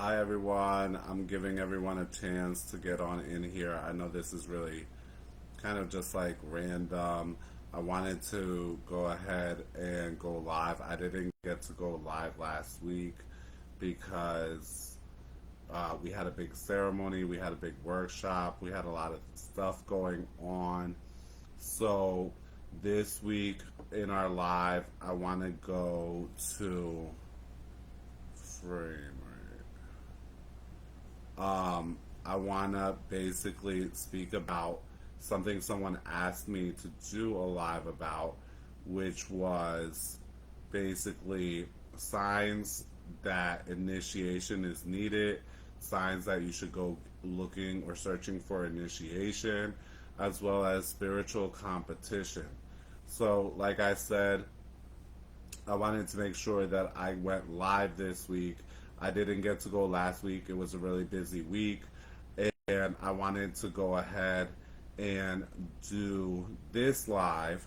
Hi everyone, I'm giving everyone a chance to get on in here. I know this is really kind of just like random. I wanted to go ahead and go live. I didn't get to go live last week because we had a big ceremony, we had a big workshop, we had a lot of stuff going on. So this week in our live, I want to go to frame. I want to basically speak about something someone asked me to do a live about, which was basically signs that initiation is needed, signs that you should go looking or searching for initiation, as well as spiritual competition. So, like I said, I wanted to make sure that I went live this week. I didn't get to go last week. It was a really busy week. And I wanted to go ahead and do this live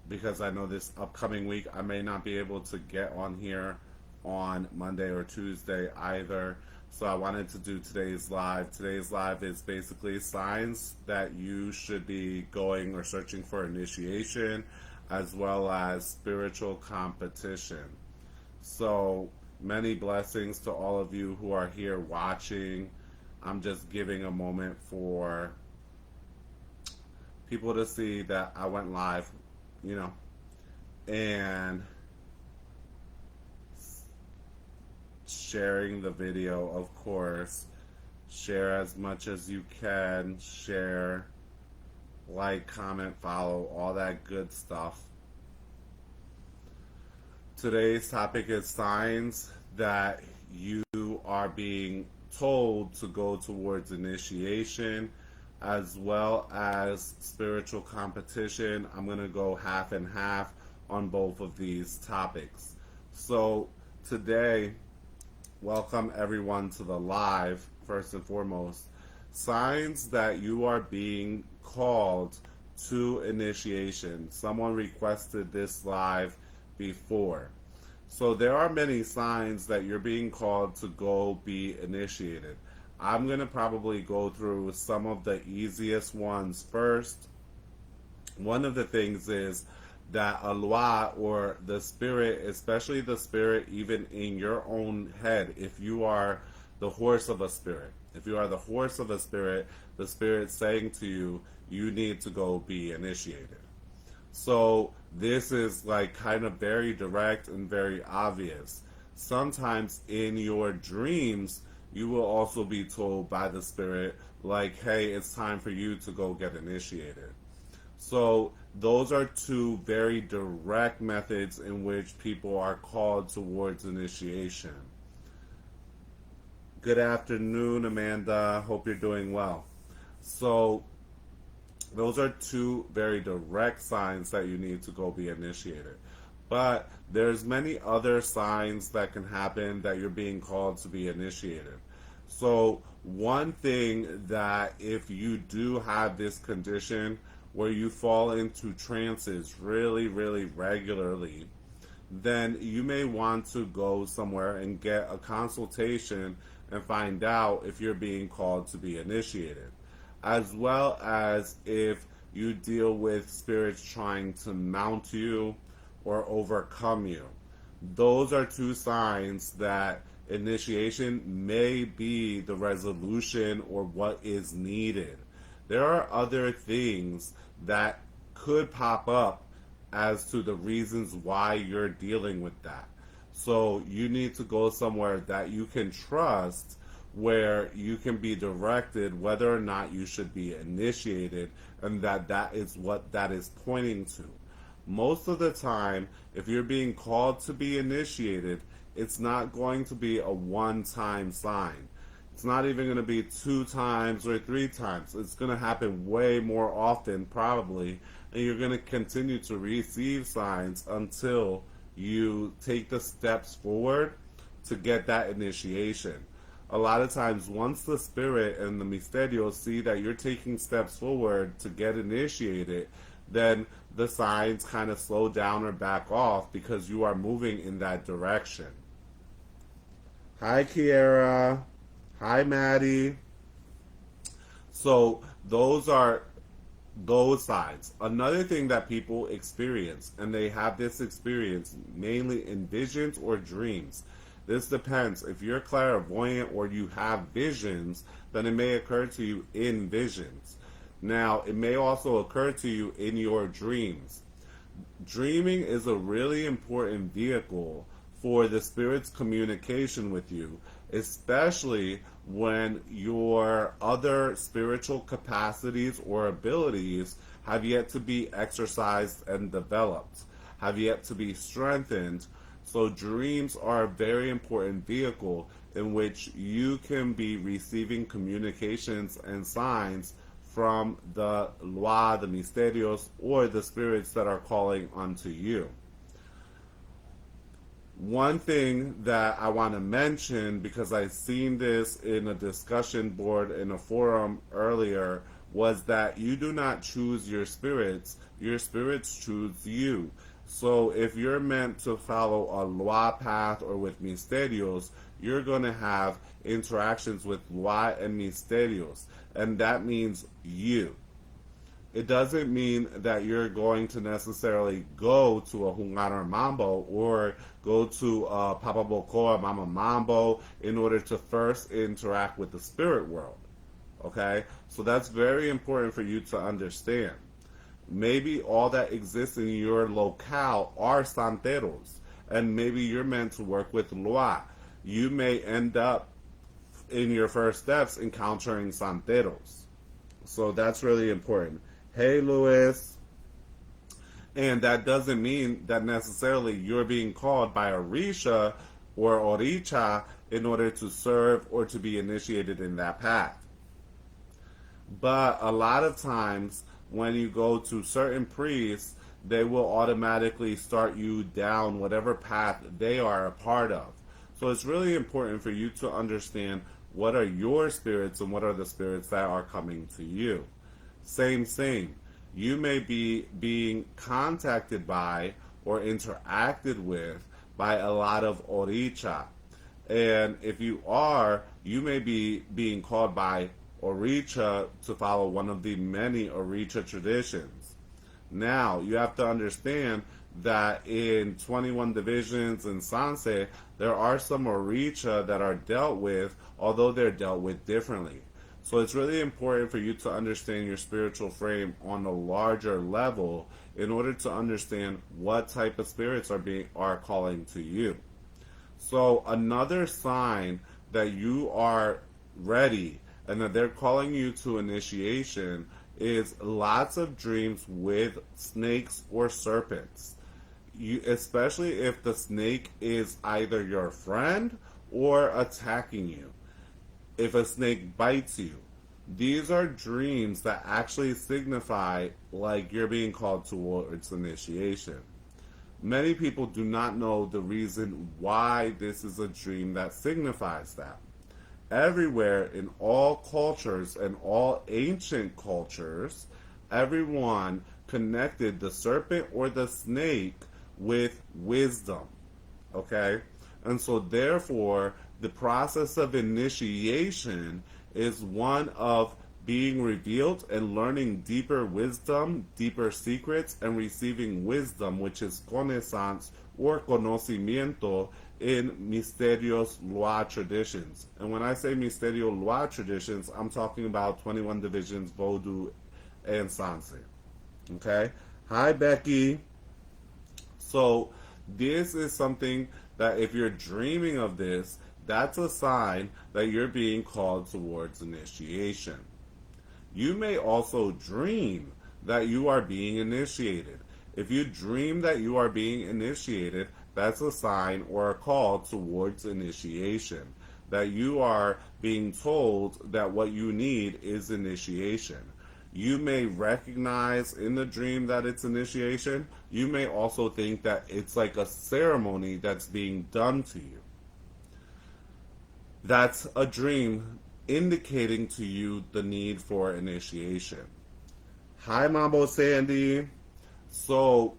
because I know this upcoming week I may not be able to get on here on Monday or Tuesday either. So I wanted to do today's live. Today's live is basically signs that you should be going or searching for initiation, as well as spiritual competition. So many blessings to all of you who are here watching. I'm just giving a moment for people to see that I went live, you know, and sharing the video, of course. Share as much as you can. Share, like, comment, follow, all that good stuff. Today's topic is signs that you are being told to go towards initiation, as well as spiritual competition. I'm going to go half and half on both of these topics. So today, welcome everyone to the live. First and foremost, signs that you are being called to initiation. Someone requested this live before. So there are many signs that you're being called to go be initiated. I'm going to probably go through some of the easiest ones first. One of the things is that a loi, or the spirit, especially the spirit even in your own head, if you are the horse of a spirit, if you are the horse of a spirit, the spirit saying to you, you need to go be initiated. So this is like kind of very direct and very obvious. Sometimes in your dreams, you will also be told by the spirit, like, hey, it's time for you to go get initiated. So those are two very direct methods in which people are called towards initiation. Good afternoon, Amanda. Hope you're doing well. So those are two very direct signs that you need to go be initiated. But there's many other signs that can happen that you're being called to be initiated. So one thing that if you do have this condition where you fall into trances really, really regularly, then you may want to go somewhere and get a consultation and find out if you're being called to be initiated, as well as if you deal with spirits trying to mount you or overcome you. Those are two signs that initiation may be the resolution or what is needed. There are other things that could pop up as to the reasons why you're dealing with that. So you need to go somewhere that you can trust, where you can be directed whether or not you should be initiated, and that is what that is pointing to. Most of the time, if you're being called to be initiated, it's not going to be a one-time sign. It's not even going to be 2 times or 3 times. It's going to happen way more often, probably, and you're going to continue to receive signs until you take the steps forward to get that initiation. A lot of times, once the spirit and the misterios see that you're taking steps forward to get initiated, then the signs kind of slow down or back off because you are moving in that direction. Hi, Kiera. Hi, Maddie. So those are those sides. Another thing that people experience, and they have this experience mainly in visions or dreams. This depends. If you're clairvoyant or you have visions, then it may occur to you in visions. Now, it may also occur to you in your dreams. Dreaming is a really important vehicle for the spirit's communication with you, especially when your other spiritual capacities or abilities have yet to be exercised and developed, have yet to be strengthened. So, dreams are a very important vehicle in which you can be receiving communications and signs from the Loa, the Misterios, or the spirits that are calling unto you. One thing that I want to mention, because I've seen this in a discussion board in a forum earlier, was that you do not choose your spirits choose you. So if you're meant to follow a Loa path or with Misterios, you're going to have interactions with Loa and Misterios, and that means you. It doesn't mean that you're going to necessarily go to a Hungarar Mambo or go to a Papa Bokoa Mama Mambo in order to first interact with the spirit world. Okay? So that's very important for you to understand. Maybe all that exists in your locale are santeros, and maybe you're meant to work with Loa. You may end up in your first steps encountering santeros. So that's really important. Hey, Luis. And that doesn't mean that necessarily you're being called by Orisha or Oricha in order to serve or to be initiated in that path. But a lot of times when you go to certain priests, they will automatically start you down whatever path they are a part of. So it's really important for you to understand what are your spirits and what are the spirits that are coming to you. Same. You may be being contacted by or interacted with by a lot of Oricha. And if you are, you may be being called by Oricha to follow one of the many Oricha traditions. Now, you have to understand that in 21 divisions in Sanse, there are some Oricha that are dealt with, although they're dealt with differently. So it's really important for you to understand your spiritual frame on a larger level in order to understand what type of spirits are calling to you. So another sign that you are ready and that they're calling you to initiation is lots of dreams with snakes or serpents. Especially if the snake is either your friend or attacking you. If a snake bites you, these are dreams that actually signify like you're being called towards initiation. Many people do not know the reason why this is a dream that signifies that. Everywhere in all cultures and all ancient cultures, everyone connected the serpent or the snake with wisdom. Okay? And so therefore, the process of initiation is one of being revealed and learning deeper wisdom, deeper secrets, and receiving wisdom, which is connaissance or conocimiento in Misterios Loa traditions. And when I say Misterio Loa traditions, I'm talking about 21 divisions, vodou, and sanse. Okay? Hi, Becky. So this is something that if you're dreaming of this, that's a sign that you're being called towards initiation. You may also dream that you are being initiated. If you dream that you are being initiated, that's a sign or a call towards initiation. That you are being told that what you need is initiation. You may recognize in the dream that it's initiation. You may also think that it's like a ceremony that's being done to you. That's a dream indicating to you the need for initiation. Hi, Mambo Sandy. So,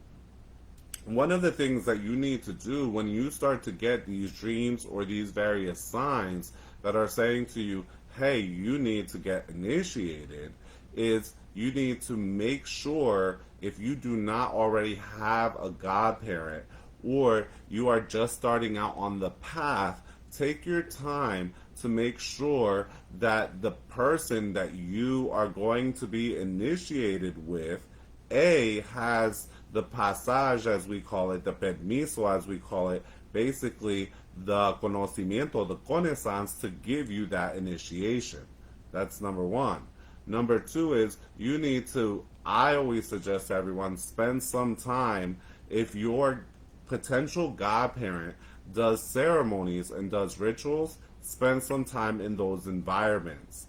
one of the things that you need to do when you start to get these dreams or these various signs that are saying to you, hey, you need to get initiated, is you need to make sure, if you do not already have a godparent or you are just starting out on the path, take your time to make sure that the person that you are going to be initiated with, A, has the passage, as we call it, the permiso, as we call it, basically the conocimiento, the connaissance to give you that initiation. That's number one. Number two is you need to, I always suggest to everyone, spend some time, if your potential godparent does ceremonies and does rituals, spend some time in those environments.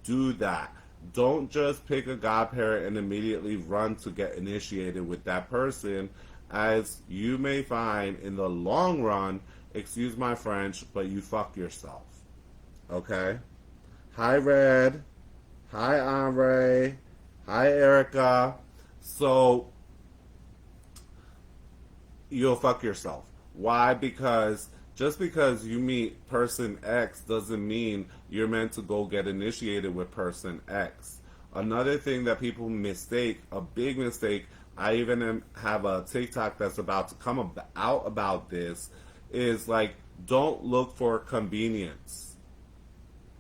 Do that. Don't just pick a godparent and immediately run to get initiated with that person, as you may find in the long run, excuse my French, but you fuck yourself. Okay? Hi, Red. Hi, Andre. Hi, Erica. So, you'll fuck yourself. Why? Because just because you meet person X doesn't mean you're meant to go get initiated with person X. Another thing that people mistake, a big mistake, I even have a TikTok that's about to come out about this, is like, don't look for convenience.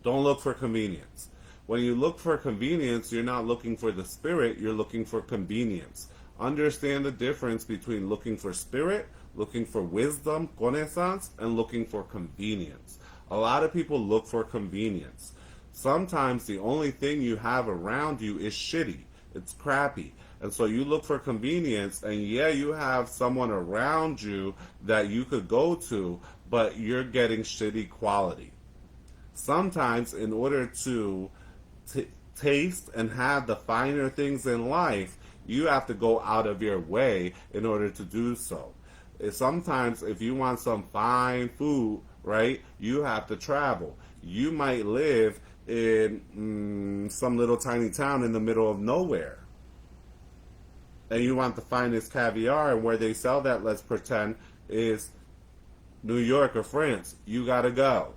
Don't look for convenience. When you look for convenience, you're not looking for the spirit, you're looking for convenience. Understand the difference between looking for spirit, looking for wisdom, connaissance, and looking for convenience. A lot of people look for convenience. Sometimes the only thing you have around you is shitty. It's crappy. And so you look for convenience, and yeah, you have someone around you that you could go to, but you're getting shitty quality. Sometimes in order to taste and have the finer things in life, you have to go out of your way in order to do so. Sometimes if you want some fine food, right, you have to travel. You might live in some little tiny town in the middle of nowhere, and you want the finest caviar, and where they sell that, let's pretend, is New York or France. You gotta go.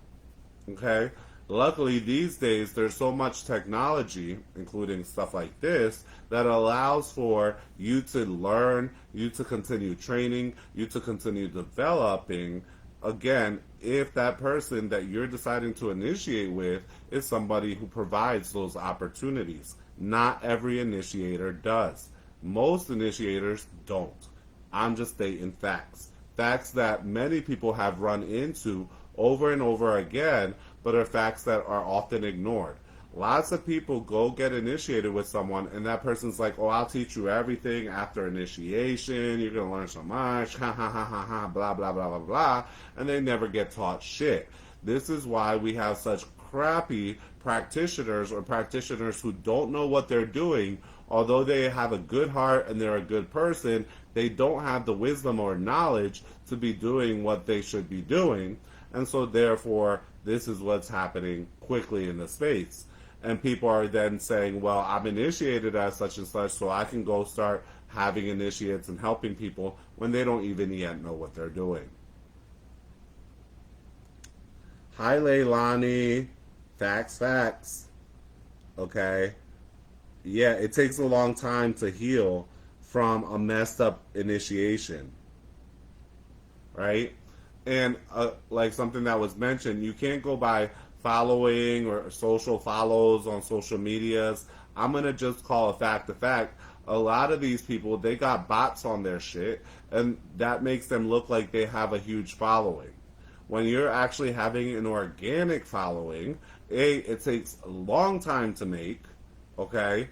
Okay? Luckily, these days, there's so much technology, including stuff like this, that allows for you to learn, you to continue training, you to continue developing. Again, if that person that you're deciding to initiate with is somebody who provides those opportunities. Not every initiator does. Most initiators don't. I'm just stating facts. Facts that many people have run into over and over again, but are facts that are often ignored. Lots of people go get initiated with someone, and that person's like, oh, I'll teach you everything after initiation. You're going to learn so much. Ha, ha, ha, ha, ha, blah, blah, blah, blah, blah. And they never get taught shit. This is why we have such crappy practitioners, or practitioners who don't know what they're doing. Although they have a good heart and they're a good person, they don't have the wisdom or knowledge to be doing what they should be doing. And so therefore, this is what's happening quickly in the space. And people are then saying, well, I'm initiated as such and such, so I can go start having initiates and helping people, when they don't even yet know what they're doing. Hi, Leilani. Facts, facts. Okay. Yeah, it takes a long time to heal from a messed up initiation. Right? And like something that was mentioned, you can't go by following or social follows on social medias. I'm going to just call a fact. A lot of these people, they got bots on their shit, and that makes them look like they have a huge following. When you're actually having an organic following, A, it takes a long time to make, okay?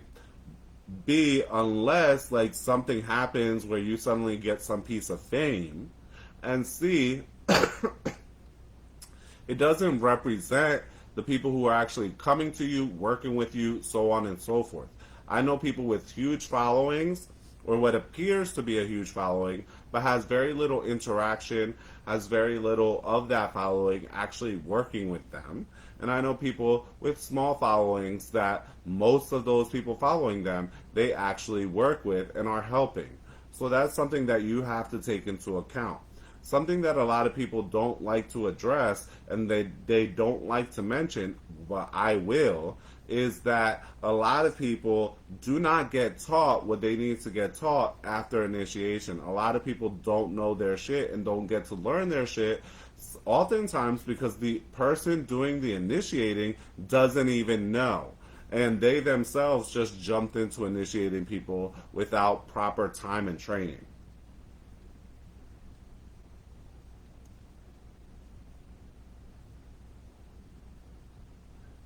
B, unless like something happens where you suddenly get some piece of fame. And C, it doesn't represent the people who are actually coming to you, working with you, so on and so forth. I know people with huge followings, or what appears to be a huge following, but has very little interaction, has very little of that following actually working with them. And I know people with small followings that most of those people following them, they actually work with and are helping. So that's something that you have to take into account. Something that a lot of people don't like to address and they don't like to mention, but I will, is that a lot of people do not get taught what they need to get taught after initiation. A lot of people don't know their shit and don't get to learn their shit, oftentimes because the person doing the initiating doesn't even know. And they themselves just jumped into initiating people without proper time and training.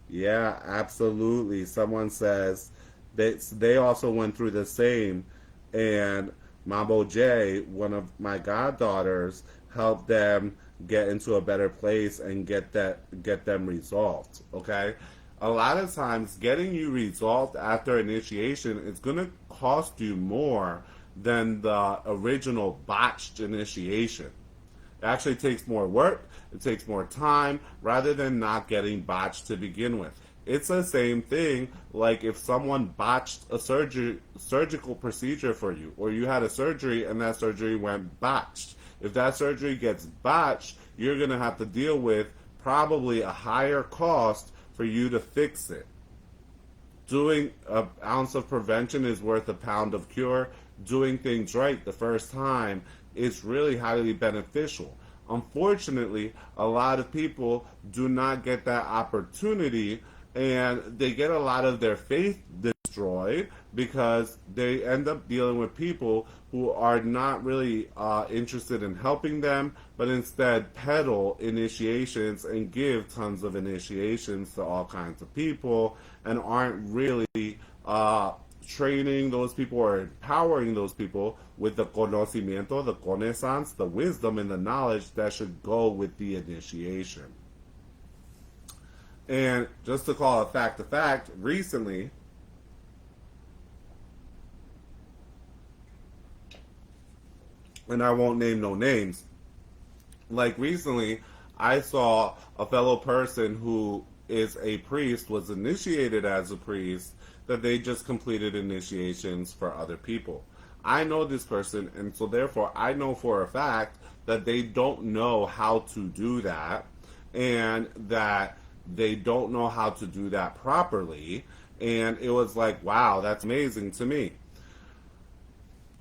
Yeah, absolutely. Someone says they also went through the same, and Mambo J, one of my goddaughters, helped them get into a better place and get them resolved. Okay, a lot of times getting you resolved after initiation is going to cost you more than the original botched initiation. It actually takes more work, it takes more time, rather than not getting botched to begin with. It's the same thing like if someone botched a surgical procedure for you, or you had a surgery and that surgery went botched. If that surgery gets botched, you're going to have to deal with probably a higher cost for you to fix it. Doing an ounce of prevention is worth a pound of cure. Doing things right the first time is really highly beneficial. Unfortunately, a lot of people do not get that opportunity, and they get a lot of their faith destroyed because they end up dealing with people who are not really interested in helping them, but instead peddle initiations and give tons of initiations to all kinds of people, and aren't really training those people or empowering those people with the conocimiento, the connaissance, the wisdom, and the knowledge that should go with the initiation. And just to call a fact, recently, and I won't name no names, like recently, I saw a fellow person who is a priest, was initiated as a priest, that they just completed initiations for other people. I know this person, and so therefore I know for a fact that they don't know how to do that, and that they don't know how to do that properly. And it was like, wow, that's amazing to me.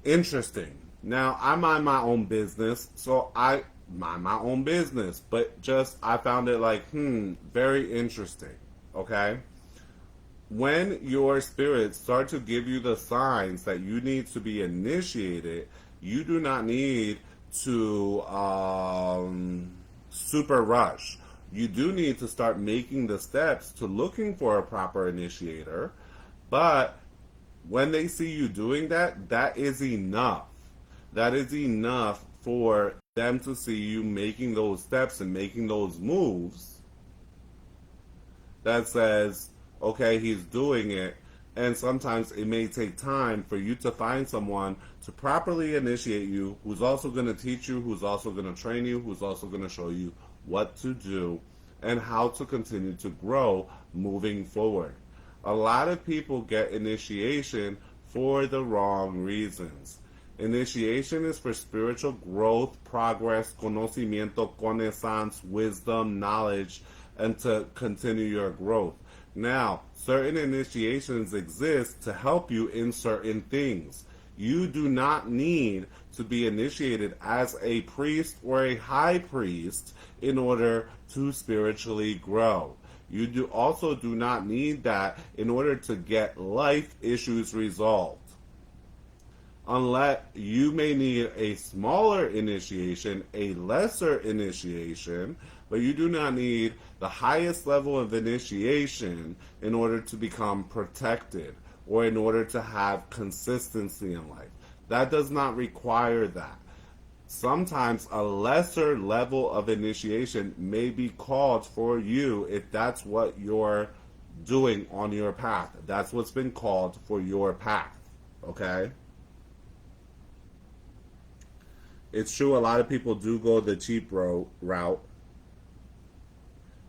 Interesting. Now, I mind my own business, so I mind my own business, but just I found it like, very interesting. Okay? When your spirits start to give you the signs that you need to be initiated, you do not need to super rush. You do need to start making the steps to looking for a proper initiator, but when they see you doing that, that is enough. That is enough for them to see you making those steps and making those moves that says, okay, he's doing it. And sometimes it may take time for you to find someone to properly initiate you, who's also going to teach you, who's also going to train you, who's also going to show you what to do and how to continue to grow moving forward. A lot of people get initiation for the wrong reasons. Initiation is for spiritual growth, progress, conocimiento, connaissance, wisdom, knowledge, and to continue your growth. Now, certain initiations exist to help you in certain things. You do not need to be initiated as a priest or a high priest in order to spiritually grow. You also do not need that in order to get life issues resolved. Unless you may need a smaller initiation, a lesser initiation, but you do not need the highest level of initiation in order to become protected or in order to have consistency in life. That does not require that. Sometimes a lesser level of initiation may be called for you if that's what you're doing on your path. That's what's been called for your path. Okay? It's true, a lot of people do go the cheap route.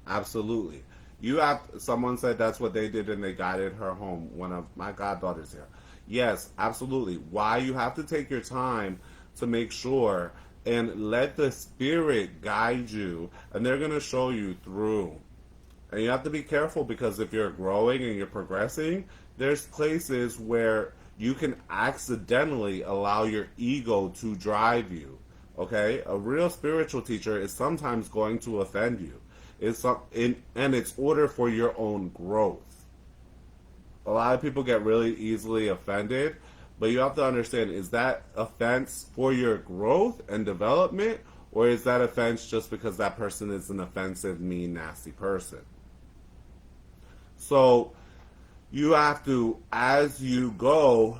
Absolutely. You have someone said that's what they did and they guided her home. One of my goddaughters here. Yes, absolutely. Why you have to take your time to make sure and let the spirit guide you, and they're going to show you through. And you have to be careful because if you're growing and you're progressing, there's places where you can accidentally allow your ego to drive you. Okay? A real spiritual teacher is sometimes going to offend you. And it's order for your own growth. A lot of people get really easily offended, but you have to understand, is that offense for your growth and development, or is that offense just because that person is an offensive, mean, nasty person? So you have to, as you go,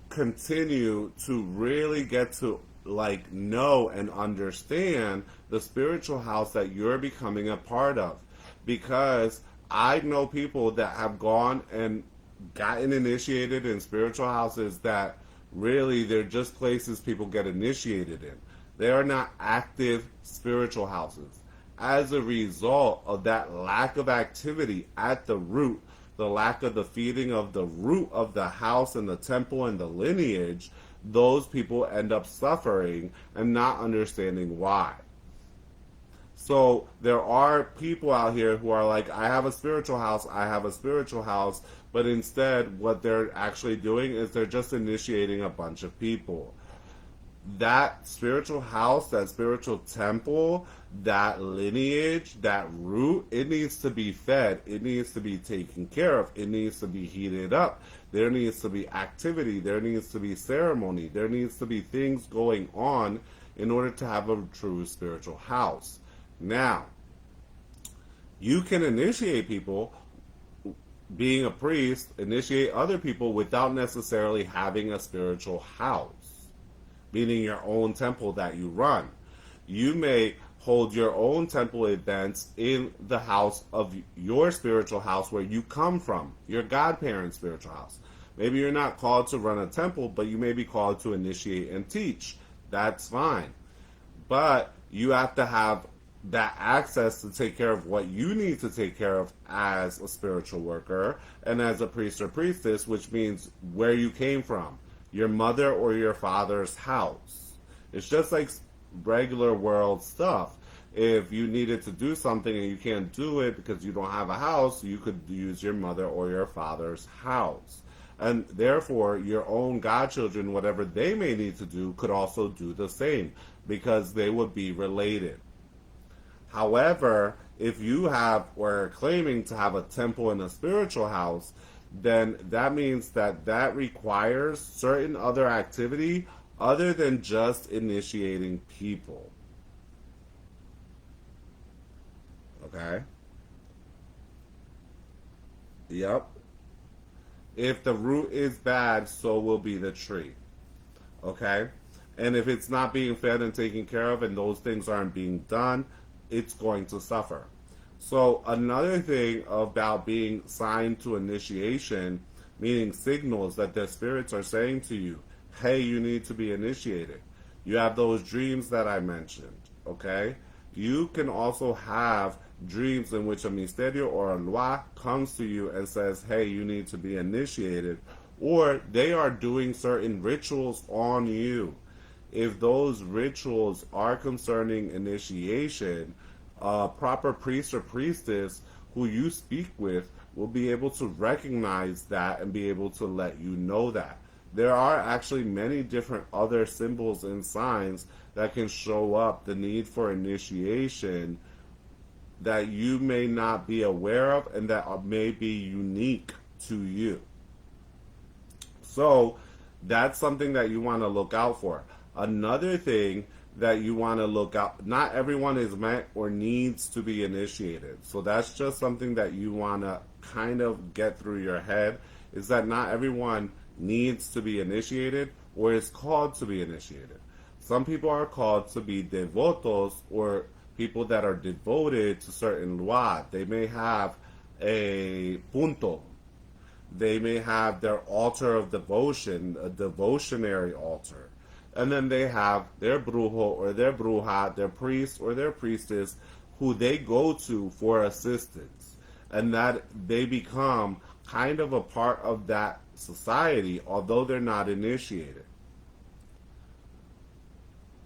continue to really get to like know and understand the spiritual house that you're becoming a part of. Because I know people that have gone and gotten initiated in spiritual houses that really they're just places people get initiated in. They are not active spiritual houses. As a result of that lack of activity at the root, the lack of the feeding of the root of the house and the temple and the lineage, those people end up suffering and not understanding why. So there are people out here who are like, I have a spiritual house, I have a spiritual house, but instead what they're actually doing is they're just initiating a bunch of people. That spiritual house, that spiritual temple, that lineage, that root, it needs to be fed. It needs to be taken care of. It needs to be heated up. There needs to be activity. There needs to be ceremony. There needs to be things going on in order to have a true spiritual house. Now, you can initiate people, being a priest, initiate other people without necessarily having a spiritual house, meaning your own temple that you run. You may hold your own temple events in the house of your spiritual house where you come from, your godparents' spiritual house. Maybe you're not called to run a temple, but you may be called to initiate and teach. That's fine. But you have to have that access to take care of what you need to take care of as a spiritual worker and as a priest or priestess, which means where you came from, your mother or your father's house. It's just like regular world stuff. If you needed to do something and you can't do it because you don't have a house, you could use your mother or your father's house. And therefore, your own godchildren, whatever they may need to do, could also do the same because they would be related. However, if you have or are claiming to have a temple and a spiritual house, then that means that that requires certain other activity other than just initiating people. Okay? Yep. If the root is bad, so will be the tree. Okay? And if it's not being fed and taken care of and those things aren't being done, it's going to suffer. So another thing about being signed to initiation, meaning signals that the spirits are saying to you, hey, you need to be initiated. You have those dreams that I mentioned, okay? You can also have dreams in which a misterio or a loi comes to you and says, hey, you need to be initiated, or they are doing certain rituals on you. If those rituals are concerning initiation, a proper priest or priestess who you speak with will be able to recognize that and be able to let you know that. There are actually many different other symbols and signs that can show up the need for initiation that you may not be aware of and that may be unique to you. So that's something that you want to look out for. Another thing that you want to look out, not everyone is meant or needs to be initiated. So that's just something that you want to kind of get through your head, is that not everyone needs to be initiated or is called to be initiated. Some people are called to be devotos, or people that are devoted to certain loi. They may have a punto. They may have their altar of devotion, a devotionary altar. And then they have their brujo or their bruja, their priest or their priestess, who they go to for assistance. And that they become kind of a part of that society, although they're not initiated.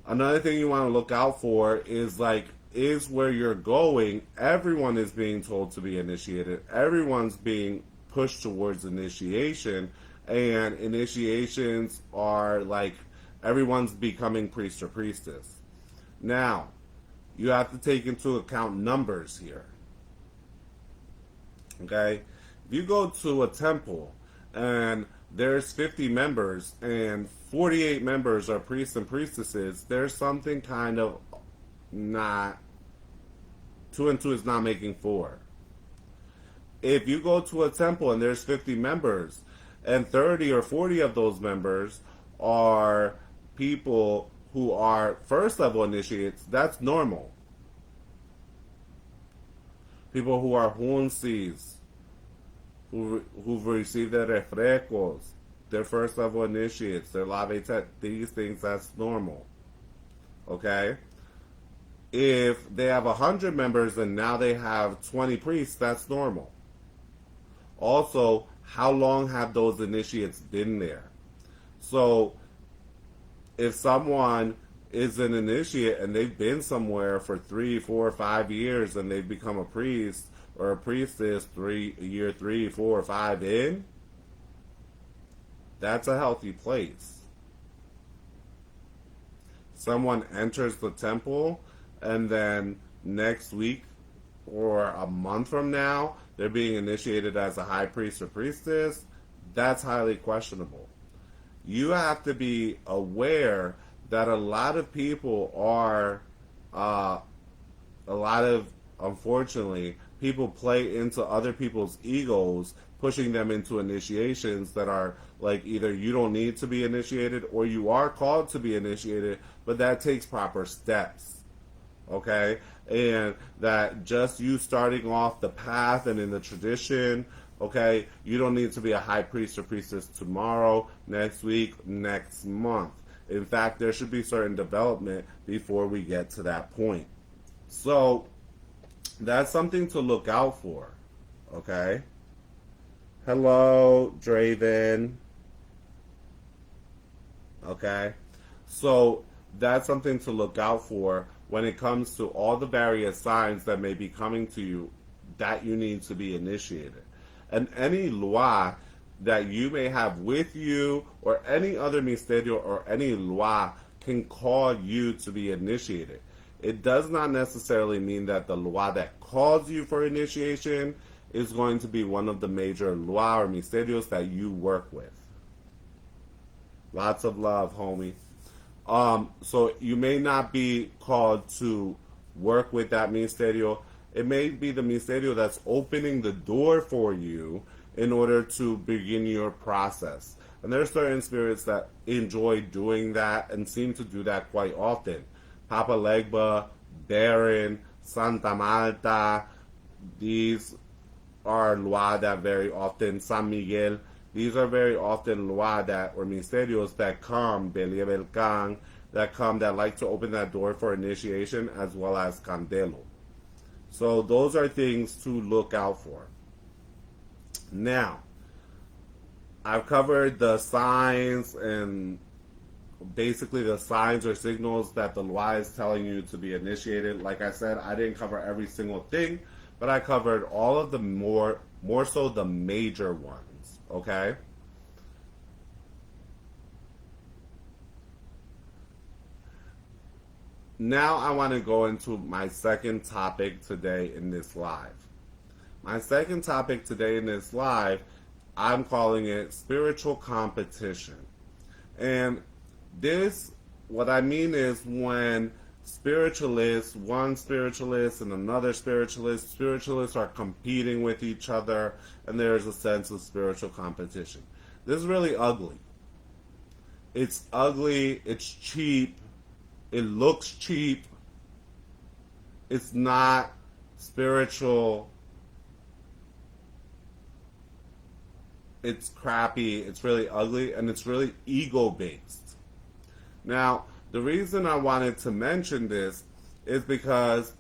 Another thing you want to look out for is is where you're going, everyone is being told to be initiated. Everyone's being pushed towards initiation, and initiations are everyone's becoming priest or priestess. Now, you have to take into account numbers here. Okay? If you go to a temple and there's 50 members and 48 members are priests and priestesses, there's something kind of not, 2 and 2 is not making 4. If you go to a temple and there's 50 members and 30 or 40 of those members are people who are first level initiates, that's normal. People who are hunsis, who've received their refrescos, their first level initiates, their lavetet, these things, that's normal. Okay? If they have 100 members and now they have 20 priests, that's normal. Also, how long have those initiates been there? So, if someone is an initiate and they've been somewhere for 3, 4, 5 years and they've become a priest or a priestess year 3, 4, 5 in, that's a healthy place. Someone enters the temple and then next week or a month from now they're being initiated as a high priest or priestess, that's highly questionable. You have to be aware that a lot of people are, unfortunately, people play into other people's egos, pushing them into initiations that are either you don't need to be initiated or you are called to be initiated, but that takes proper steps. Okay? And that just you starting off the path and in the tradition, okay, you don't need to be a high priest or priestess tomorrow, next week, next month. In fact, there should be certain development before we get to that point. So, that's something to look out for, okay? Hello, Draven. Okay? So, that's something to look out for when it comes to all the various signs that may be coming to you that you need to be initiated. And any loi that you may have with you or any other misterio or any loi can call you to be initiated. It does not necessarily mean that the loi that calls you for initiation is going to be one of the major loi or misterios that you work with. Lots of love, homie. So you may not be called to work with that misterio. It may be the misterio that's opening the door for you in order to begin your process. And there are certain spirits that enjoy doing that and seem to do that quite often. Papa Legba, Baron, Santa Marta, these are loi that very often, San Miguel, these are very often loi that, or misterios that come, Belia Belcan, that like to open that door for initiation, as well as Candelo. So those are things to look out for. Now, I've covered the signs and basically the signs or signals that the loi is telling you to be initiated. Like I said, I didn't cover every single thing, but I covered all of the more so the major ones, okay? Now I want to go into my second topic today in this live. My second topic today in this live, I'm calling it spiritual competition. And this, what I mean is when spiritualists, one spiritualist and another spiritualists are competing with each other, and there's a sense of spiritual competition. This is really ugly. It's ugly, it's cheap, it looks cheap, it's not spiritual, it's crappy, it's really ugly, and it's really ego-based. Now, the reason I wanted to mention this is because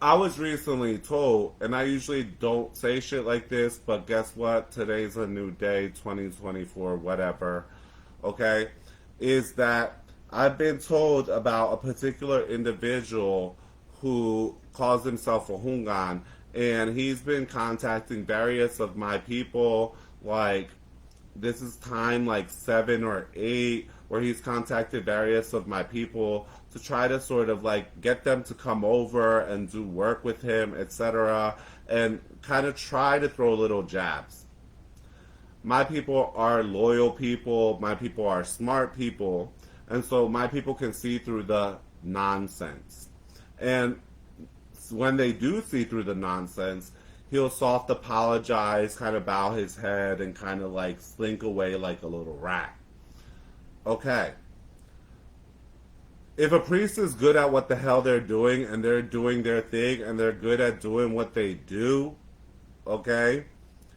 I was recently told, and I usually don't say shit like this, but guess what? Today's a new day, 2024, whatever. Okay? Is that I've been told about a particular individual who calls himself a Hungan, and he's been contacting various of my people, like this is time like 7 or 8, where he's contacted various of my people to try to sort of like get them to come over and do work with him, etc., and kind of try to throw little jabs. My people are loyal people, my people are smart people, and so my people can see through the nonsense. And when they do see through the nonsense, he'll soft apologize, kind of bow his head, and kind of like slink away like a little rat. Okay. If a priest is good at what the hell they're doing, and they're doing their thing, and they're good at doing what they do, okay,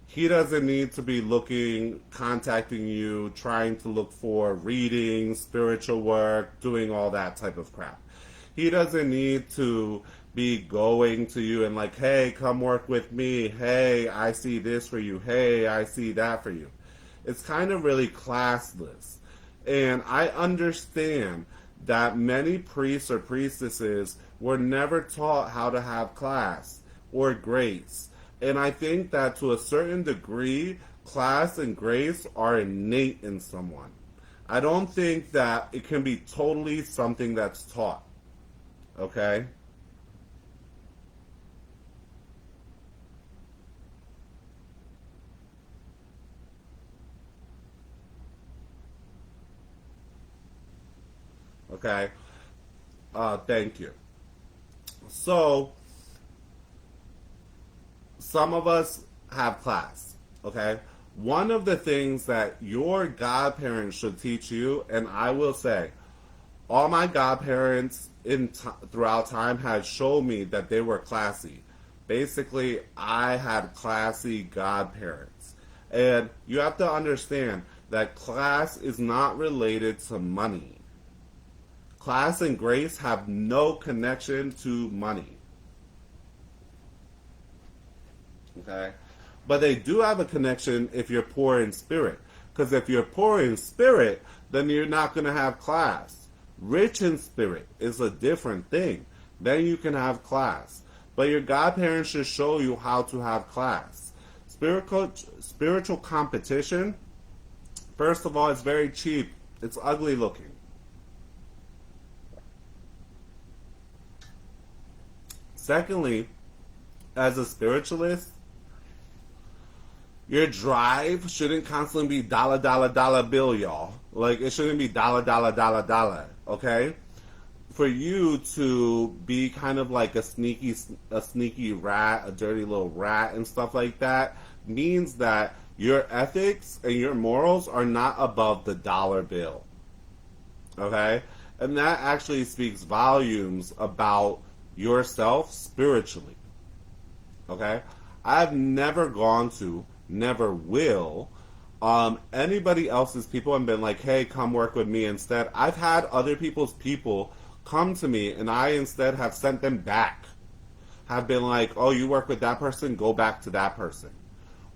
he doesn't need to be contacting you, trying to look for readings, spiritual work, doing all that type of crap. He doesn't need to be going to you and like, hey, come work with me. Hey, I see this for you. Hey, I see that for you. It's kind of really classless. And I understand that many priests or priestesses were never taught how to have class or grace. And I think that to a certain degree, class and grace are innate in someone. I don't think that it can be totally something that's taught. Okay? Okay? Thank you. So, some of us have class, okay? One of the things that your godparents should teach you, and I will say, all my godparents throughout time had shown me that they were classy. Basically, I had classy godparents. And you have to understand that class is not related to money. Class and grace have no connection to money. Okay? But they do have a connection if you're poor in spirit. Because if you're poor in spirit, then you're not going to have class. Rich in spirit is a different thing. Then you can have class. But your godparents should show you how to have class. Spiritual competition, first of all, it's very cheap. It's ugly looking. Secondly, as a spiritualist, your drive shouldn't constantly be dollar, dollar, dollar bill, y'all. Like, it shouldn't be dollar, dollar, dollar, dollar, okay? For you to be kind of like a sneaky rat, a dirty little rat and stuff like that, means that your ethics and your morals are not above the dollar bill, okay? And that actually speaks volumes about yourself spiritually, okay? I've never gone to, never will, anybody else's people and been like, hey, come work with me instead. I've had other people's people come to me and I instead have sent them back. Have been like, oh, you work with that person, go back to that person.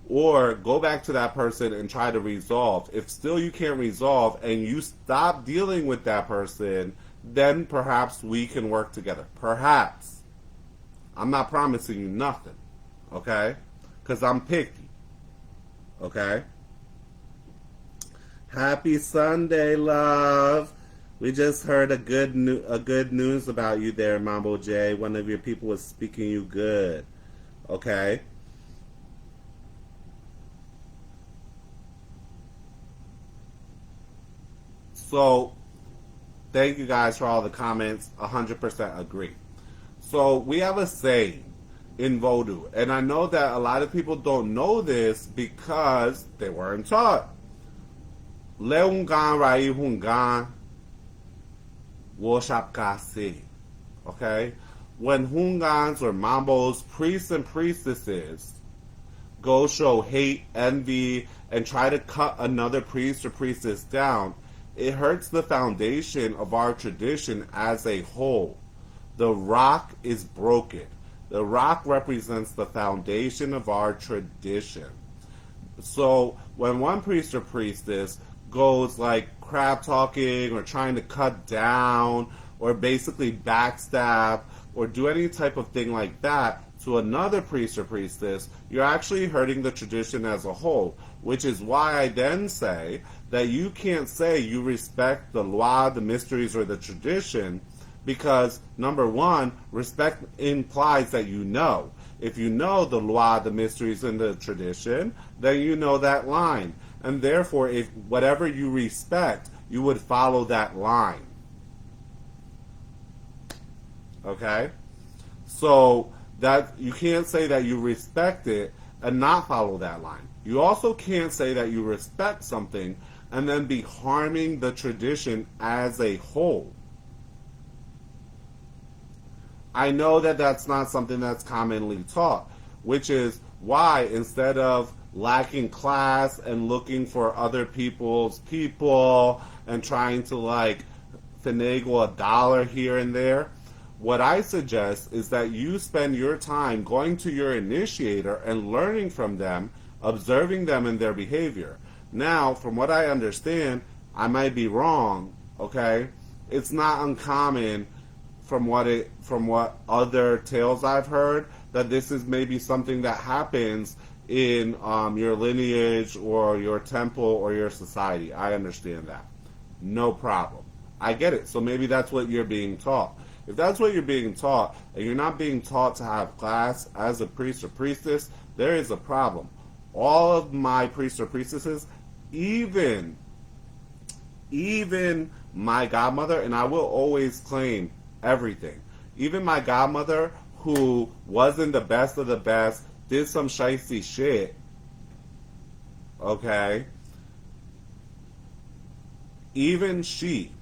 Or go back to that person and try to resolve. If still you can't resolve and you stop dealing with that person, then perhaps we can work together. Perhaps. I'm not promising you nothing. Okay? Because I'm picky. Okay? Happy Sunday, love. We just heard a good news about you there, Mambo J. One of your people was speaking you good. Okay? So, thank you guys for all the comments. 100% agree. So, we have a saying in Vodou. And I know that a lot of people don't know this because they weren't taught. Leungan rai hungan woshapkasi. Okay? When hungans or mambos, priests and priestesses, go show hate, envy, and try to cut another priest or priestess down, it hurts the foundation of our tradition as a whole. The rock is broken. The rock represents the foundation of our tradition. So when one priest or priestess goes like crap talking or trying to cut down or basically backstab or do any type of thing like that to another priest or priestess, you're actually hurting the tradition as a whole, which is why I then say that you can't say you respect the loi, the mysteries, or the tradition because, number one, respect implies that you know. If you know the loi, the mysteries, and the tradition, then you know that line. And therefore, if whatever you respect, you would follow that line. Okay? So that you can't say that you respect it and not follow that line. You also can't say that you respect something and then be harming the tradition as a whole. I know that that's not something that's commonly taught, which is why instead of lacking class and looking for other people's people and trying to like finagle $1 here and there, what I suggest is that you spend your time going to your initiator and learning from them, observing them and their behavior. Now, from what I understand, I might be wrong, okay? It's not uncommon from what other tales I've heard that this is maybe something that happens in your lineage or your temple or your society. I understand that. No problem. I get it. So maybe that's what you're being taught. If that's what you're being taught and you're not being taught to have class as a priest or priestess, there is a problem. All of my priests or priestesses, even my godmother, and I will always claim everything. Even my godmother, who wasn't the best of the best, did some shicey shit, okay? Even she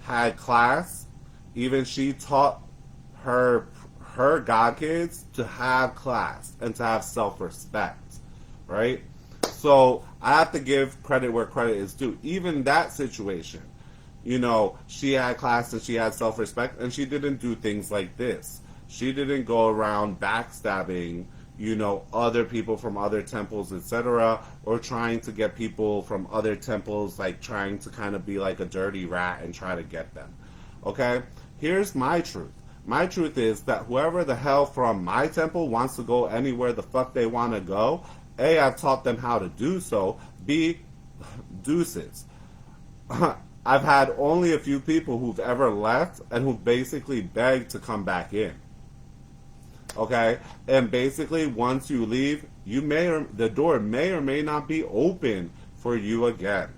had class. Even she taught her god kids to have class and to have self-respect, right? So I have to give credit where credit is due. Even that situation, you know, she had class and she had self-respect, and she didn't do things like this. She didn't go around backstabbing, you know, other people from other temples, etc., or trying to get people from other temples, like trying to kind of be like a dirty rat and try to get them. Okay? Here's my truth. My truth is that whoever the hell from my temple wants to go anywhere the fuck they want to go, A, I've taught them how to do so. B, deuces. I've had only a few people who've ever left and who've basically begged to come back in. Okay? And basically, once you leave, the door may or may not be open for you again.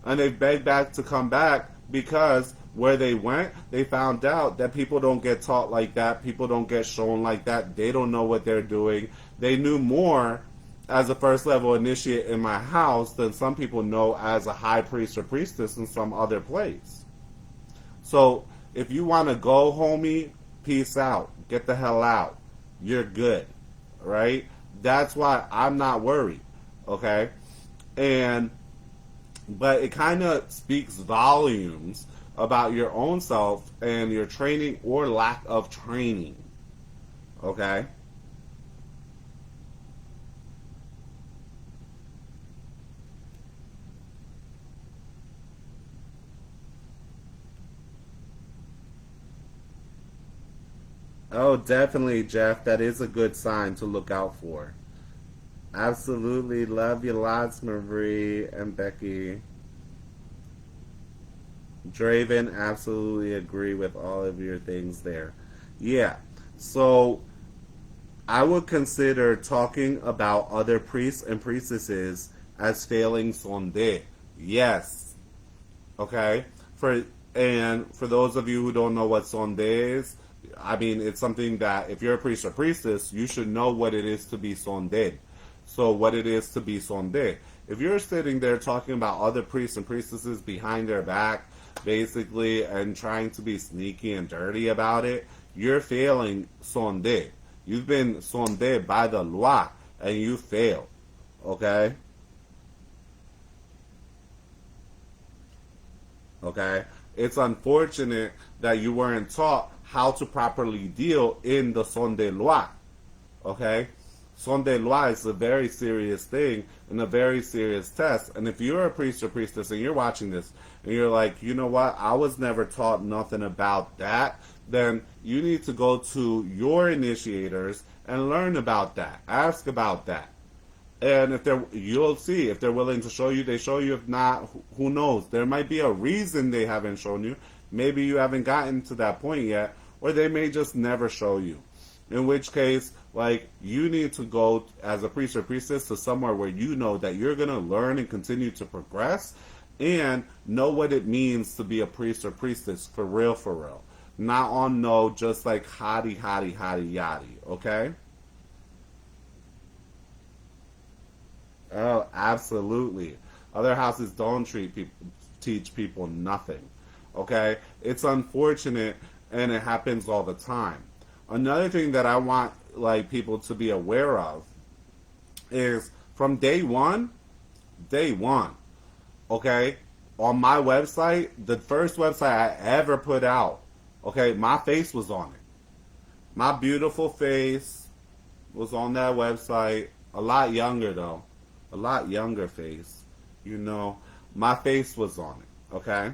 And they've begged back to come back because where they went, they found out that people don't get taught like that. People don't get shown like that. They don't know what they're doing. They knew more as a first level initiate in my house than some people know as a high priest or priestess in some other place. So if you want to go, homie, peace out. Get the hell out. You're good. Right? That's why I'm not worried. Okay? But it kind of speaks volumes about your own self and your training or lack of training. Okay? Oh, definitely, Jeff. That is a good sign to look out for. Absolutely. Love you lots, Marie and Becky. Draven, absolutely agree with all of your things there. Yeah. So I would consider talking about other priests and priestesses as failing sonde. Yes. Okay? For those of you who don't know what sonde is, I mean, it's something that if you're a priest or priestess, you should know what it is to be sonde. So what it is to be sonde. If you're sitting there talking about other priests and priestesses behind their back, basically, and trying to be sneaky and dirty about it, you're failing sonde. You've been sonde by the loi, and you failed. Okay? Okay? It's unfortunate that you weren't taught how to properly deal in the son de loi. Okay? Son de loi is a very serious thing and a very serious test. And if you're a priest or priestess and you're watching this and you're like, you know what, I was never taught nothing about that, then you need to go to your initiators and learn about that. Ask about that. And if they're, you'll see if they're willing to show you, they show you. If not, who knows? There might be a reason they haven't shown you. Maybe you haven't gotten to that point yet, or they may just never show you. In which case, like, you need to go as a priest or priestess to somewhere where you know that you're going to learn and continue to progress and know what it means to be a priest or priestess for real, for real. Not on no just like hottie, hottie, hottie, yaddy, okay? Oh, absolutely. Other houses don't teach people nothing. Okay? It's unfortunate and it happens all the time. Another thing that I want like people to be aware of is from day one, okay? On my website, the first website I ever put out, okay, my face was on it. My beautiful face was on that website. A lot younger though. A lot younger face. You know, my face was on it, okay?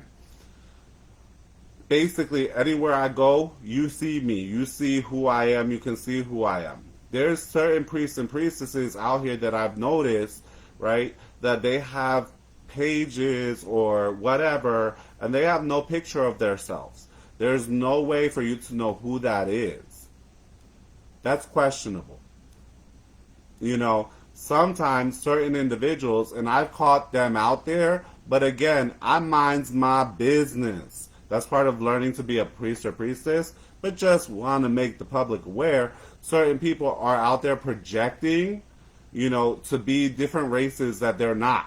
Basically, anywhere I go, you see me. You see who I am. You can see who I am. There's certain priests and priestesses out here that I've noticed, right, that they have pages or whatever, and they have no picture of themselves. There's no way for you to know who that is. That's questionable. You know, sometimes certain individuals, and I've caught them out there, but again, I minds my business. That's part of learning to be a priest or priestess, but just want to make the public aware. Certain people are out there projecting, you know, to be different races that they're not.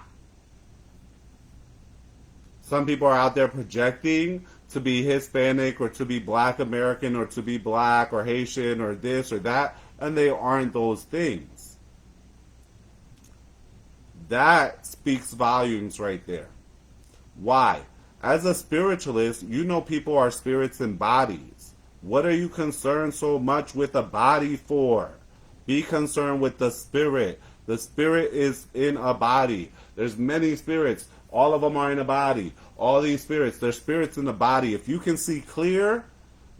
Some people are out there projecting to be Hispanic or to be Black American or to be Black or Haitian or this or that, and they aren't those things. That speaks volumes right there. Why? As a spiritualist, you know people are spirits and bodies. What are you concerned so much with a body for? Be concerned with the spirit. The spirit is in a body. There's many spirits. All of them are in a body. All these spirits, they're spirits in the body. If you can see clear,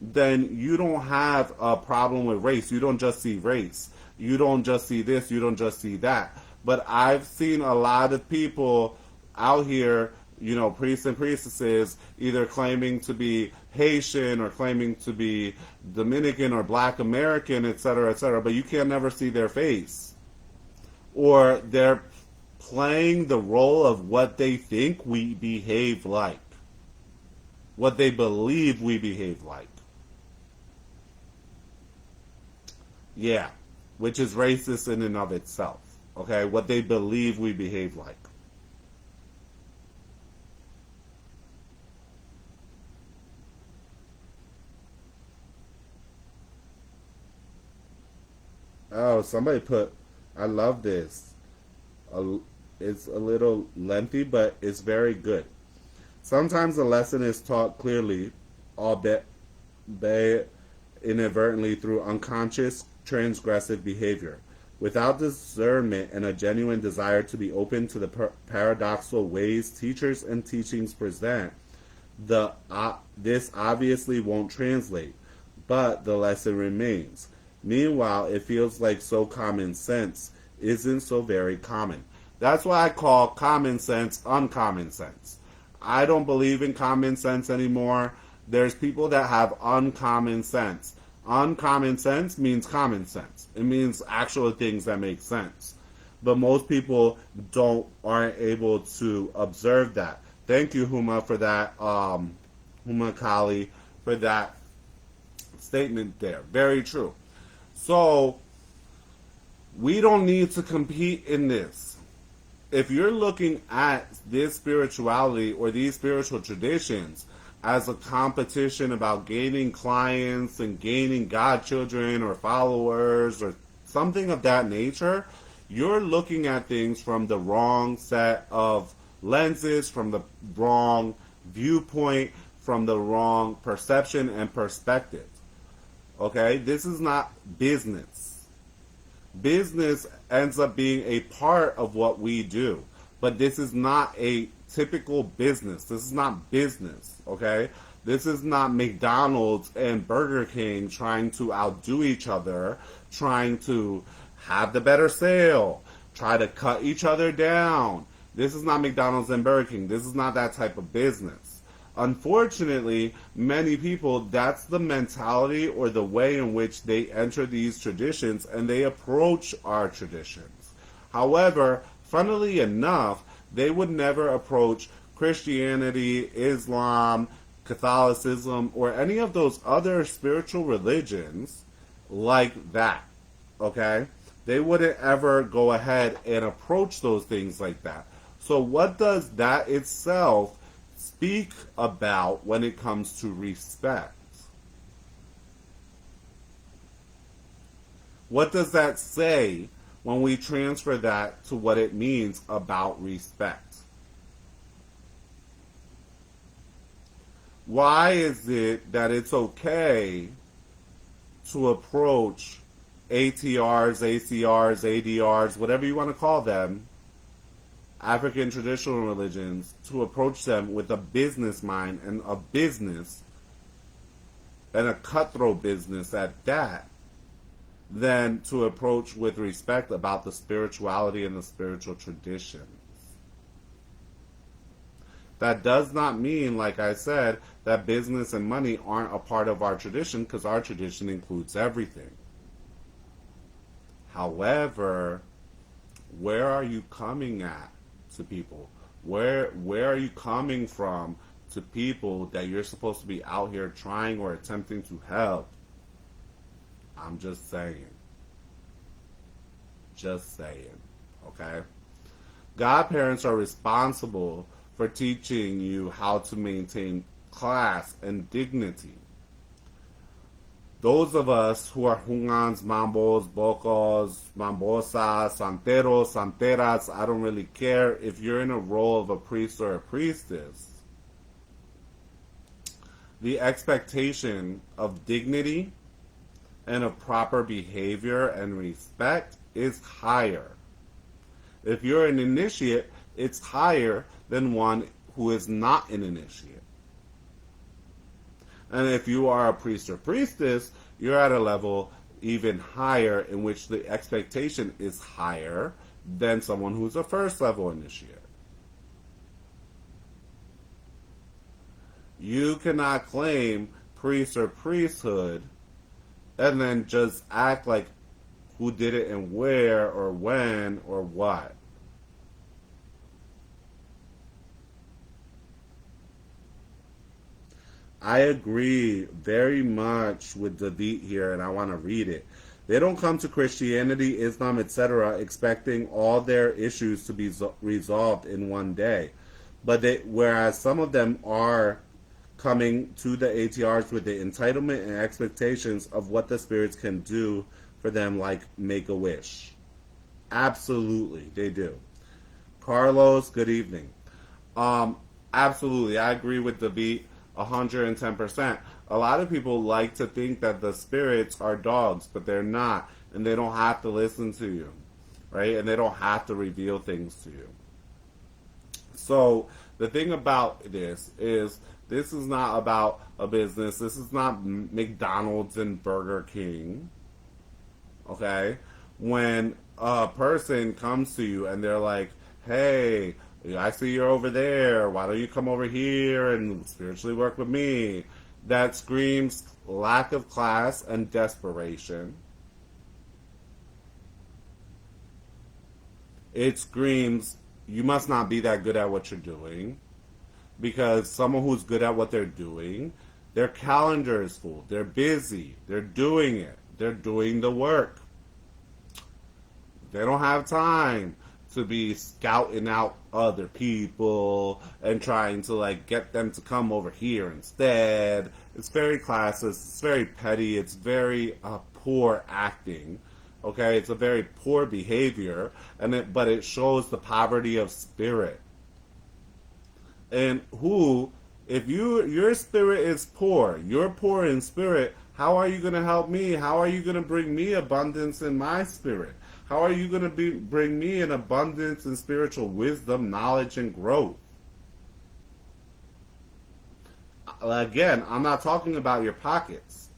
then you don't have a problem with race. You don't just see race. You don't just see this. You don't just see that. But I've seen a lot of people out here, you know, priests and priestesses, either claiming to be Haitian or claiming to be Dominican or Black American, etc., but you can never see their face. Or they're playing the role of what they think we behave like. What they believe we behave like. Yeah, which is racist in and of itself. Okay, what they believe we behave like. Oh, somebody put, I love this. It's a little lengthy, but it's very good. Sometimes the lesson is taught clearly, albeit inadvertently through unconscious transgressive behavior. Without discernment and a genuine desire to be open to the paradoxical ways teachers and teachings present, this obviously won't translate, but the lesson remains. Meanwhile, it feels like so common sense isn't so very common. That's why I call common sense uncommon sense. I don't believe in common sense anymore. There's people that have uncommon sense. Uncommon sense means common sense. It means actual things that make sense. But most people aren't able to observe that. Thank you, Huma, for that, Huma Kali, for that statement there. Very true. So, we don't need to compete in this. If you're looking at this spirituality or these spiritual traditions as a competition about gaining clients and gaining godchildren or followers or something of that nature, you're looking at things from the wrong set of lenses, from the wrong viewpoint, from the wrong perception and perspective. Okay? This is not business. Business ends up being a part of what we do. But this is not a typical business. This is not business, okay? This is not McDonald's and Burger King trying to outdo each other, trying to have the better sale, try to cut each other down. This is not McDonald's and Burger King. This is not that type of business. Unfortunately, many people, that's the mentality or the way in which they enter these traditions and they approach our traditions. However, funnily enough, they would never approach Christianity, Islam, Catholicism, or any of those other spiritual religions like that. Okay? They wouldn't ever go ahead and approach those things like that. So what does that itself speak about when it comes to respect? What does that say when we transfer that to what it means about respect? Why is it that it's okay to approach ATRs, ACRs, ADRs, whatever you want to call them, African traditional religions, to approach them with a business mind and a business, and a cutthroat business at that, than to approach with respect about the spirituality and the spiritual traditions? That does not mean, like I said, that business and money aren't a part of our tradition, because our tradition includes everything. However, where are you coming at to people? Where are you coming from to people that you're supposed to be out here trying or attempting to help? I'm just saying. Just saying. Okay? Godparents are responsible for teaching you how to maintain class and dignity. Those of us who are hungans, mambos, bocos, mambosas, santeros, santeras, I don't really care if you're in a role of a priest or a priestess. The expectation of dignity and of proper behavior and respect is higher. If you're an initiate, it's higher than one who is not an initiate. And if you are a priest or priestess, you're at a level even higher in which the expectation is higher than someone who's a first level initiate. You cannot claim priest or priesthood and then just act like who did it and where or when or what. I agree very much with the beat here, and I want to read it. They don't come to Christianity, Islam, etc., expecting all their issues to be resolved in one day. But whereas some of them are coming to the ATRs with the entitlement and expectations of what the spirits can do for them, like make a wish. Absolutely, they do. Carlos, good evening. Absolutely, I agree with the beat. 110%. A lot of people like to think that the spirits are dogs, but they're not, and they don't have to listen to you, right? And they don't have to reveal things to you. So the thing about this is not about a business. This is not McDonald's and Burger King, okay? When a person comes to you and they're like, hey, I see you're over there. Why don't you come over here and spiritually work with me? That screams lack of class and desperation. It screams you must not be that good at what you're doing, because someone who's good at what they're doing, their calendar is full. They're busy. They're doing it. They're doing the work. They don't have time to be scouting out other people and trying to like get them to come over here instead. It's very classist. It's very petty. It's very poor acting. Okay, it's a very poor behavior, but it shows the poverty of spirit. And if your spirit is poor, you're poor in spirit. How are you going to help me? How are you going to bring me abundance in my spirit? How are you going to bring me an abundance in spiritual wisdom, knowledge, and growth? Again, I'm not talking about your pockets.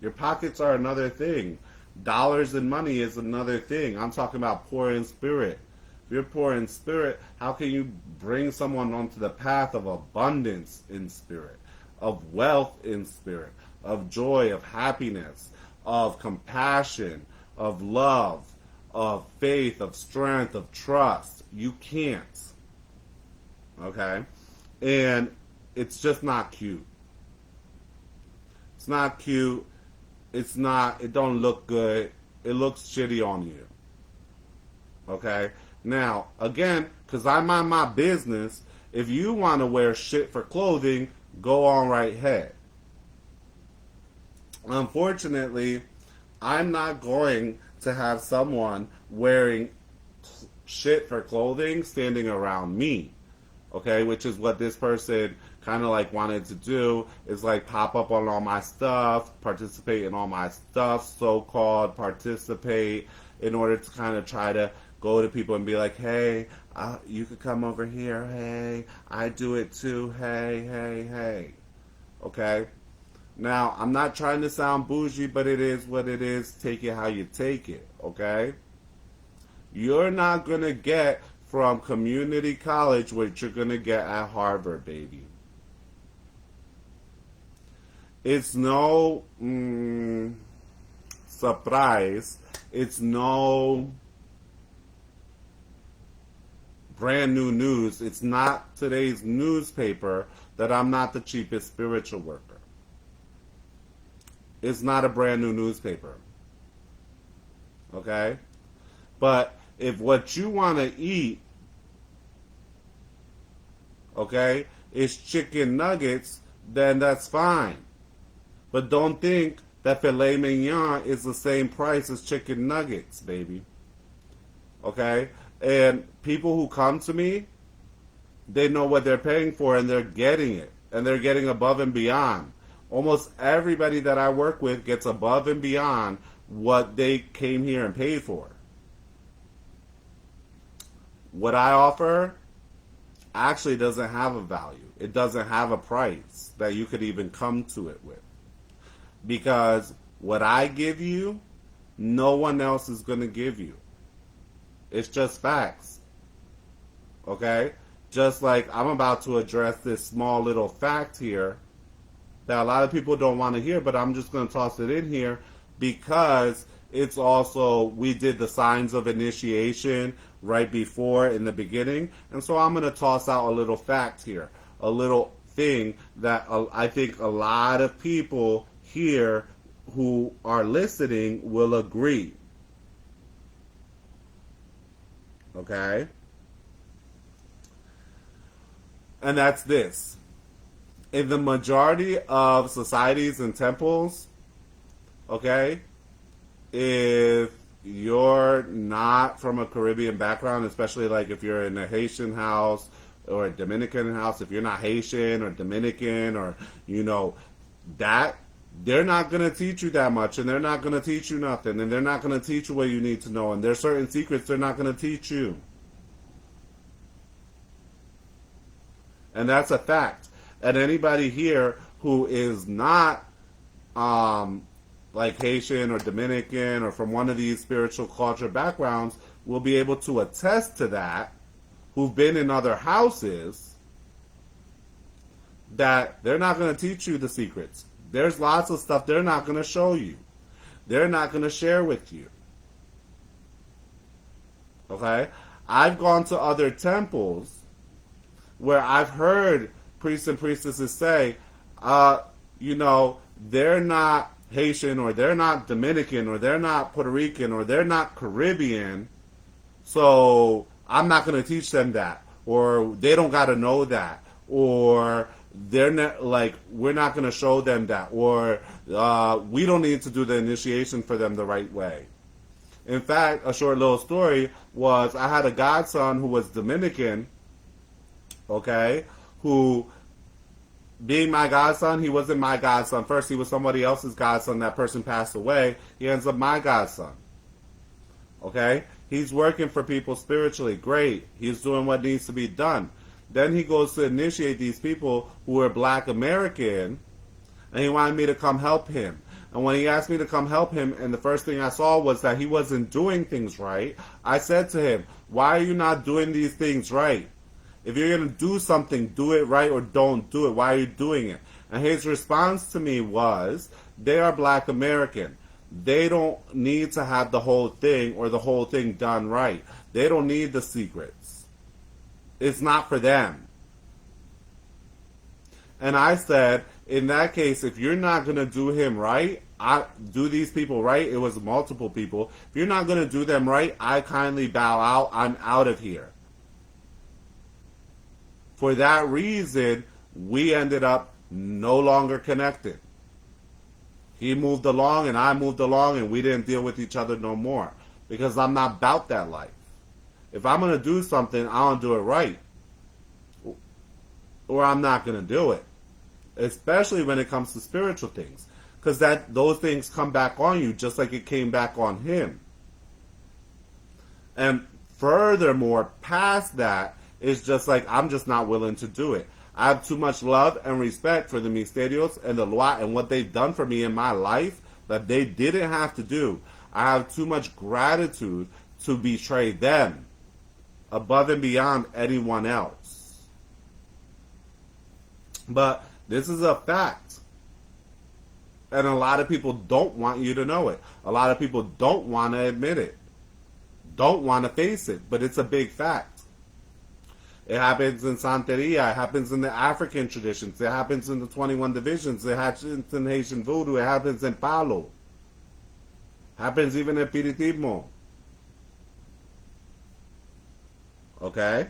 Your pockets are another thing. Dollars and money is another thing. I'm talking about poor in spirit. If you're poor in spirit, how can you bring someone onto the path of abundance in spirit, of wealth in spirit, of joy, of happiness, of compassion, of love, of faith, of strength, of trust? You can't. Okay? And it's just not cute. It's not cute. It don't look good. It looks shitty on you. Okay? Now, again, because I mind my business, if you want to wear shit for clothing, go on right ahead. Unfortunately, I'm not going to have someone wearing shit for clothing standing around me. Okay, which is what this person kind of like wanted to do, is like pop up on all my stuff, participate in all my stuff, so-called participate, in order to kind of try to go to people and be like, hey, you could come over here, hey, I do it too, hey, hey, hey. Okay? Now, I'm not trying to sound bougie, but it is what it is. Take it how you take it, okay? You're not going to get from community college what you're going to get at Harvard, baby. It's no surprise. It's no brand new news. It's not today's newspaper that I'm not the cheapest spiritual worker. It's not a brand new newspaper. Okay? But if what you want to eat, okay, is chicken nuggets, then that's fine. But don't think that filet mignon is the same price as chicken nuggets, baby. Okay? And people who come to me, they know what they're paying for and they're getting it. And they're getting above and beyond. Almost everybody that I work with gets above and beyond what they came here and paid for. What I offer actually doesn't have a value. It doesn't have a price that you could even come to it with. Because what I give you, no one else is going to give you. It's just facts. Okay? Just like I'm about to address this small little fact here that a lot of people don't want to hear, but I'm just going to toss it in here because it's also, we did the signs of initiation right before in the beginning. And so I'm going to toss out a little fact here, a little thing that I think a lot of people here who are listening will agree. Okay? And that's this. In the majority of societies and temples, okay, if you're not from a Caribbean background, especially like if you're in a Haitian house or a Dominican house, if you're not Haitian or Dominican or, you know, that, they're not going to teach you that much, and they're not going to teach you nothing, and they're not going to teach you what you need to know, and there's certain secrets they're not going to teach you. And that's a fact. And anybody here who is not like Haitian or Dominican or from one of these spiritual culture backgrounds will be able to attest to that, who've been in other houses, that they're not going to teach you the secrets. There's lots of stuff they're not going to show you. They're not going to share with you. Okay? I've gone to other temples where I've heard priests and priestesses say, you know, they're not Haitian or they're not Dominican or they're not Puerto Rican or they're not Caribbean, so I'm not going to teach them that, or they don't got to know that, or they're not, like, we're not going to show them that, or we don't need to do the initiation for them the right way. In fact, a short little story was I had a godson who was Dominican, okay, who being my godson, he wasn't my godson first. He was somebody else's godson. That person passed away. He ends up my godson. Okay? He's working for people spiritually. Great. He's doing what needs to be done. Then he goes to initiate these people who are black American, and he wanted me to come help him. And when he asked me to come help him, and the first thing I saw was that he wasn't doing things right, I said to him, why are you not doing these things right? If you're going to do something, do it right or don't do it. Why are you doing it? And his response to me was, they are black American. They don't need to have the whole thing or the whole thing done right. They don't need the secrets. It's not for them. And I said, in that case, if you're not going to do him right, do these people right. It was multiple people. If you're not going to do them right, I kindly bow out. I'm out of here. For that reason, we ended up no longer connected. He moved along and I moved along and we didn't deal with each other no more. Because I'm not about that life. If I'm going to do something, I want to do it right. Or I'm not going to do it. Especially when it comes to spiritual things. Because those things come back on you just like it came back on him. And furthermore, past that, it's just like I'm just not willing to do it. I have too much love and respect for the Misterios and the Loi and what they've done for me in my life that they didn't have to do. I have too much gratitude to betray them above and beyond anyone else. But this is a fact. And a lot of people don't want you to know it. A lot of people don't want to admit it. Don't want to face it. But it's a big fact. It happens in Santeria. It happens in the African traditions. It happens in the 21 divisions. It happens in Haitian voodoo. It happens in Palo. It happens even in Piritismo. Okay?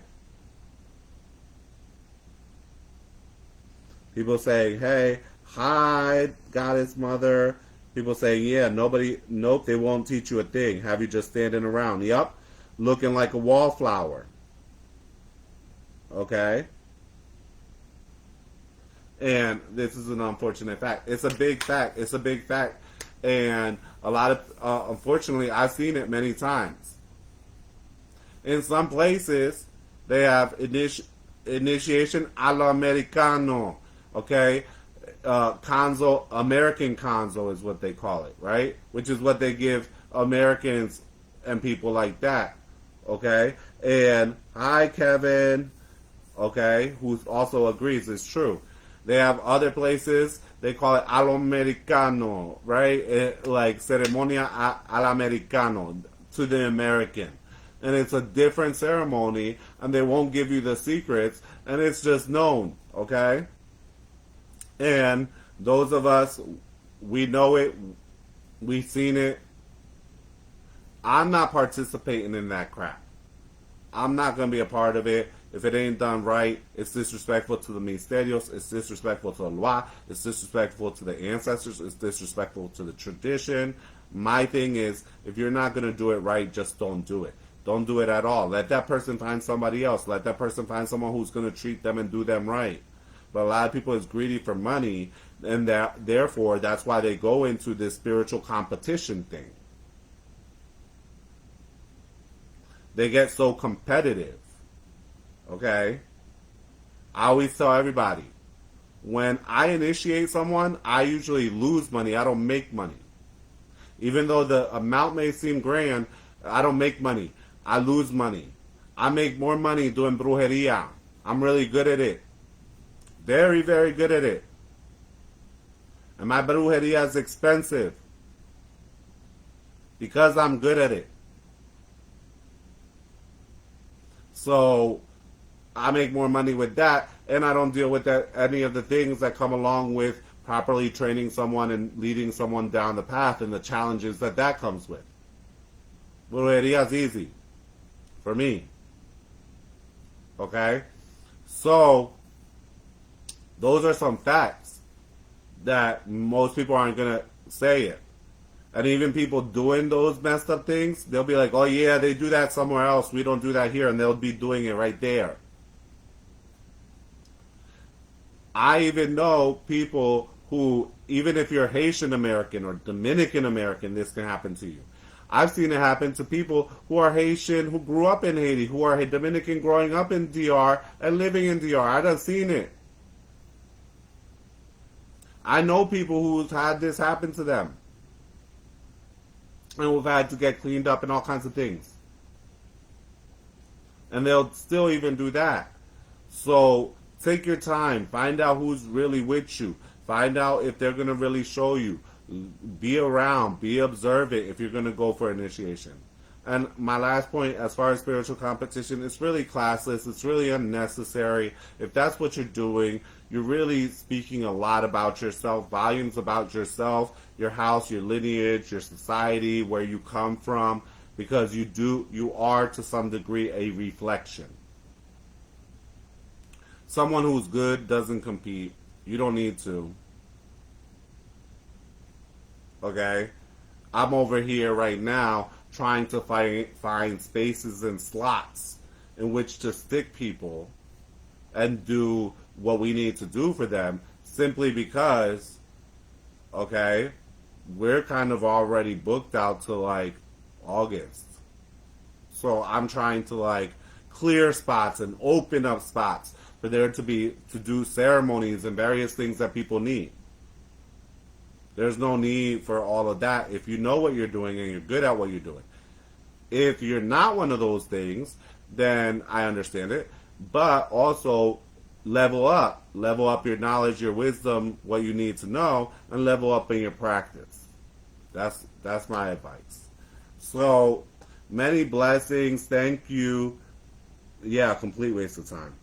People saying, hey, hi, goddess mother. People saying, yeah, nope, they won't teach you a thing. Have you just standing around. Yep, looking like a wallflower. Okay? And this is an unfortunate fact. It's a big fact. It's a big fact. And a lot of, unfortunately, I've seen it many times. In some places, they have initiation a lo americano. Okay? American Conzo is what they call it, right? Which is what they give Americans and people like that. Okay? And hi, Kevin. Okay, who also agrees it's true. They have other places, they call it al americano, right? Like ceremonia al americano, to the American. And it's a different ceremony, and they won't give you the secrets, and it's just known, okay? And those of us, we know it, we've seen it. I'm not participating in that crap. I'm not going to be a part of it. If it ain't done right, it's disrespectful to the Misterios, it's disrespectful to the Loi, it's disrespectful to the ancestors, it's disrespectful to the tradition. My thing is, if you're not going to do it right, just don't do it. Don't do it at all. Let that person find somebody else. Let that person find someone who's going to treat them and do them right. But a lot of people is greedy for money, and therefore, that's why they go into this spiritual competition thing. They get so competitive. Okay? I always tell everybody, when I initiate someone, I usually lose money. I don't make money. Even though the amount may seem grand, I don't make money. I lose money. I make more money doing brujeria. I'm really good at it. Very, very good at it. And my brujeria is expensive. Because I'm good at it. So I make more money with that, and I don't deal with any of the things that come along with properly training someone and leading someone down the path and the challenges that comes with. Brujeria is easy for me. Okay? So, those are some facts that most people aren't going to say it. And even people doing those messed up things, they'll be like, oh yeah, they do that somewhere else. We don't do that here. And they'll be doing it right there. I even know people who, even if you're Haitian American or Dominican American, this can happen to you. I've seen it happen to people who are Haitian, who grew up in Haiti, who are Dominican growing up in DR and living in DR. I done seen it. I know people who've had this happen to them and who've had to get cleaned up and all kinds of things. And they'll still even do that. So take your time. Find out who's really with you. Find out if they're going to really show you. Be around. Be observant if you're going to go for initiation. And my last point, as far as spiritual competition, it's really classless. It's really unnecessary. If that's what you're doing, you're really speaking a lot about yourself, volumes about yourself, your house, your lineage, your society, where you come from, because you are to some degree a reflection. Someone who's good doesn't compete. You don't need to. Okay? I'm over here right now trying to find spaces and slots in which to stick people and do what we need to do for them, simply because, okay, we're kind of already booked out to like August. So I'm trying to like clear spots and open up spots for there to do ceremonies and various things that people need. There's no need for all of that if you know what you're doing and you're good at what you're doing. If you're not one of those things, then I understand it. But also level up your knowledge, your wisdom, what you need to know, and level up in your practice. That's my advice. So many blessings. Thank you. Yeah, complete waste of time.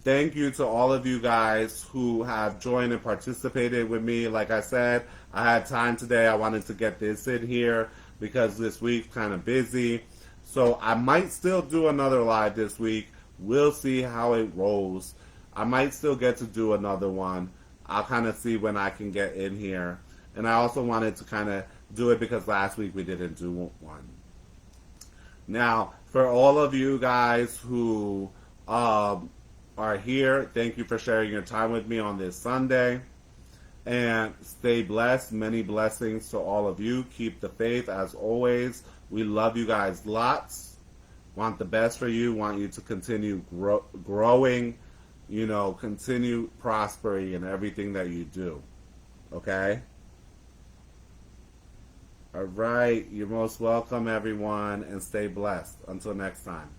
Thank you to all of you guys who have joined and participated with me. Like I said, I had time today. I wanted to get this in here because this week's kind of busy. So I might still do another live this week. We'll see how it rolls. I might still get to do another one. I'll kind of see when I can get in here. And I also wanted to kind of do it because last week we didn't do one. Now, for all of you guys who are here, thank you for sharing your time with me on this Sunday. And stay blessed. Many blessings to all of you. Keep the faith as always. We love you guys lots. Want the best for you. Want you to continue growing. Continue prospering in everything that you do. Okay? All right. You're most welcome, everyone. And stay blessed. Until next time.